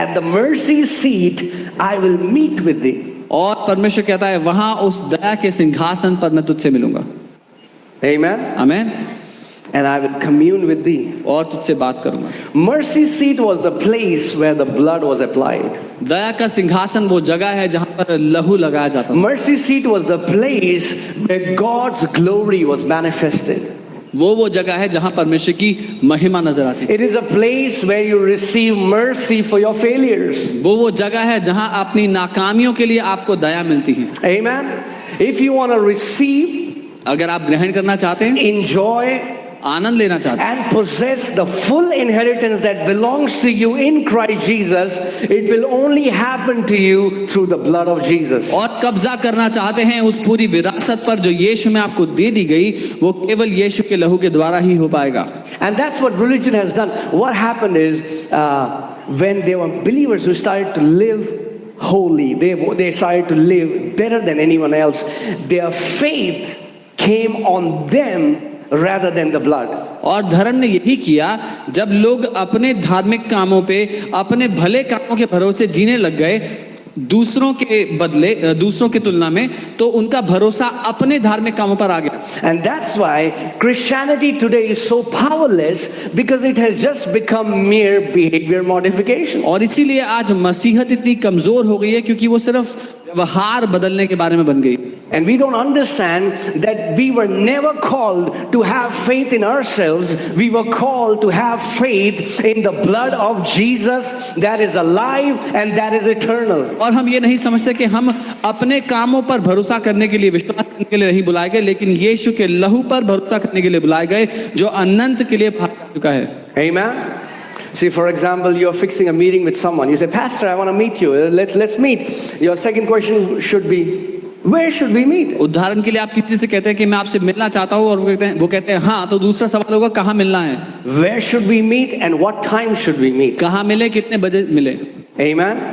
at the mercy seat I will meet with thee. और परमेश्वर कहता है वहां उस दया के सिंहासन पर मैं तुझसे मिलूंगा। Amen. आमीन। And I will commune with thee. और तुझसे बात करूंगा। Mercy seat was the place where the blood was applied. दया का सिंहासन वो जगह है जहां पर लहू लगाया जाता था। Mercy seat was the place where God's glory was manifested. वो जगह है जहां परमेश्वर की महिमा नजर आती है। It is a place where you receive mercy for your failures. वो जगह है जहां अपनी नाकामियों के लिए आपको दया मिलती है। Amen. If you want to receive, अगर आप ग्रहण करना चाहते हैं, enjoy, आनंद लेना चाहते हैं and possess the full inheritance that belongs to you in Christ Jesus, it will only happen to you through the blood of Jesus. और कब्जा करना चाहते हैं उस पूरी विरासत पर जो यीशु में आपको दे दी गई, वो केवल यीशु के लहू के द्वारा ही हो पाएगा। And that's what religion has done. What happened is when they were believers who started to live holy, they started to live better than anyone else, their faith came on them rather than the blood. और धर्म ने यही किया, जब लोग अपने धार्मिक कामों पे, अपने भले कामों के भरोसे जीने लग गए दूसरों के बदले, दूसरों की तुलना में, तो उनका भरोसा अपने धार्मिक कामों पर आ गया। And that's why Christianity today is so powerless, because it has just become mere behavior modification. और इसीलिए आज मसीहत इतनी कमजोर हो गई है क्योंकि वो सिर्फ व्यवहार बदलने के बारे में बन गई। And we don't understand that we were never called to have faith in ourselves. We were called to have faith in the blood of Jesus that is alive and that is eternal. और हम ये नहीं समझते कि हम अपने कामों पर भरोसा करने के लिए, विश्वास करने के लिए नहीं बुलाए गए, लेकिन यीशु के लहू पर भरोसा करने के लिए बुलाए गए जो अनंत के लिए भाग चुका है। Amen. See, for example, you're fixing a meeting with someone. You say, Pastor, I want to meet you. Let's meet. Your second question should be, where should we meet? उदाहरण के लिए आप किसी से कहते हैं कि मैं आपसे मिलना चाहता हूँ और वो कहते हैं हाँ, तो दूसरा सवाल होगा कहाँ मिलना है? Where should we meet and what time should we meet? कहाँ मिले, कितने बजे मिले? Amen.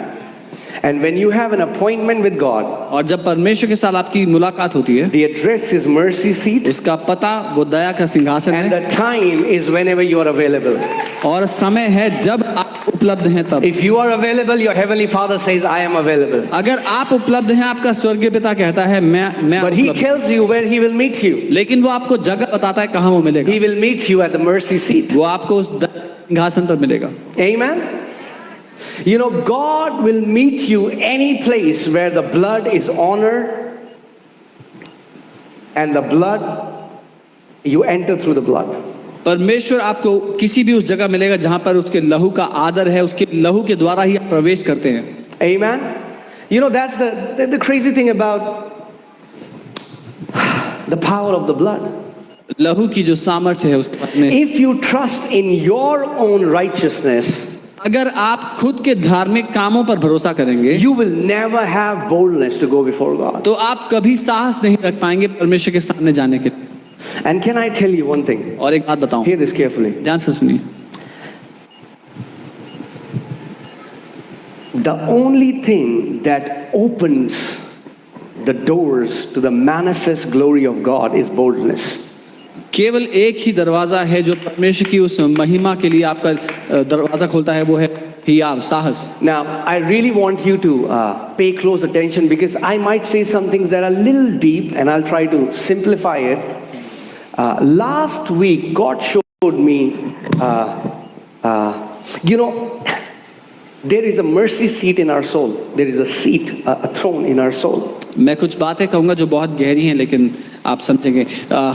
And when you have an appointment with God, और जब परमेश्वर के साथ आपकी मुलाकात होती है, the address is mercy seat, उसका पता वो दया का सिंहासन and है, the time is whenever you are available. और समय है जब आप उपलब्ध हैं तब। If you are available, your heavenly Father says, I am available. अगर आप उपलब्ध हैं, आपका स्वर्गीय पिता कहता है मैं But He उपलब्ध। tells you where He will meet you. लेकिन वो आपको जगह बताता है कहाँ वो मिलेगा। He will meet you at the mercy seat. वो आपको उस सिंहासन पर मिलेगा। Amen. You know, God will meet you any place where the blood is honored, and the blood, you enter through the blood. परमेश्वर आपको किसी भी उस जगह मिलेगा जहां पर उसके लहू का आदर है, उसके लहू के द्वारा ही आप प्रवेश करते हैं। Amen. You know, that's the crazy thing about the power of the blood. लहू की जो सामर्थ्य है उसके बारे में, If you trust in your own righteousness, अगर आप खुद के धार्मिक कामों पर भरोसा करेंगे, you will never have boldness to go before God. तो आप कभी साहस नहीं रख पाएंगे परमेश्वर के सामने जाने के लिए। And can I tell you one thing? और एक बात बताऊं, Hear this carefully. ध्यान से सुनिए। The only thing that opens the doors to the manifest glory of God is boldness. केवल एक ही दरवाजा है जो परमेश्वर की उस महिमा के लिए आपका दरवाजा खोलता है, वो है हियाव, साहस। Now, I really want you to pay close attention, because I might say some things that are a little deep, and I'll try to simplify it. Last week, God showed me, you know, there is a mercy seat in our soul. There is a seat, a throne in our soul. मैं कुछ बातें कहूँगा जो बहुत गहरी हैं, लेकिन आप समझेंगे।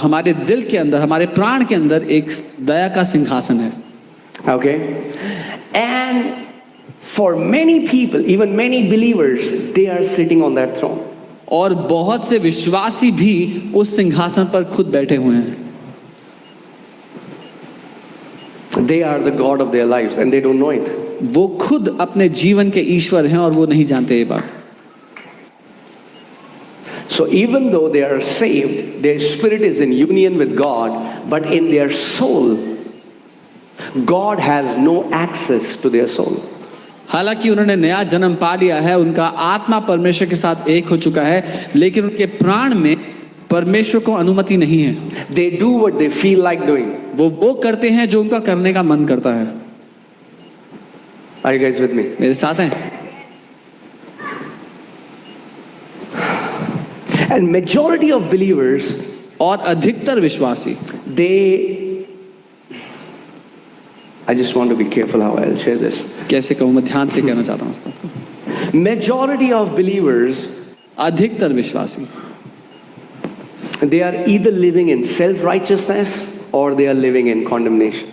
हमारे दिल के अंदर, हमारे प्राण के अंदर एक दया का सिंहासन है। Okay? And for many people, even many believers, they are sitting on that throne. और बहुत से विश्वासी भी उस सिंहासन पर खुद बैठे हुए हैं। They are the God of their lives and they don't know it. वो खुद अपने जीवन के ईश्वर हैं और वो नहीं जानते ये बात। So even though they are saved, their spirit is in union with God, but in their soul, God has no access to their soul. हालांकि उन्होंने नया जन्म पा लिया है, उनका आत्मा परमेश्वर के साथ एक हो चुका है, लेकिन उनके प्राण में परमेश्वर को अनुमति नहीं है। They do what they feel like doing. वो करते हैं जो उनका करने का मन करता है। Are you guys with me? मेरे साथ हैं? And majority of believers, और अधिकतर विश्वासी, I just want to be careful how I'll share this. कैसे कहूँ, मैं ध्यान से कहना चाहता हूँ उसको। Majority of believers, अधिकतर विश्वासी, they are either living in self-righteousness or they are living in condemnation.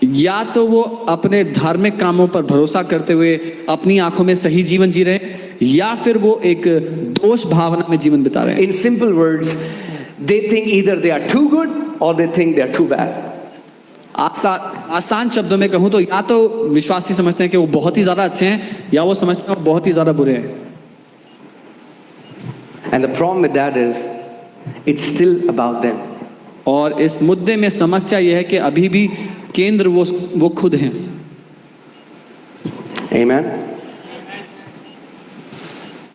या तो वो अपने धार्मिक कामों पर भरोसा करते हुए अपनी आंखों में सही जीवन जी रहे हैं, या फिर वो एक दोष भावना में जीवन बिता रहे हैं। In simple words, they think either they are too good or they think they are too bad. आसान शब्दों में कहूँ तो या तो विश्वासी समझते हैं कि वो बहुत ही ज्यादा अच्छे हैं, या वो समझते हैं वो बहुत ही ज्यादा बुरे हैं। And the problem with that is, it's still about them. और इस मुद्दे में समस्या यह है कि अभी भी केंद्र वो खुद हैं। Amen.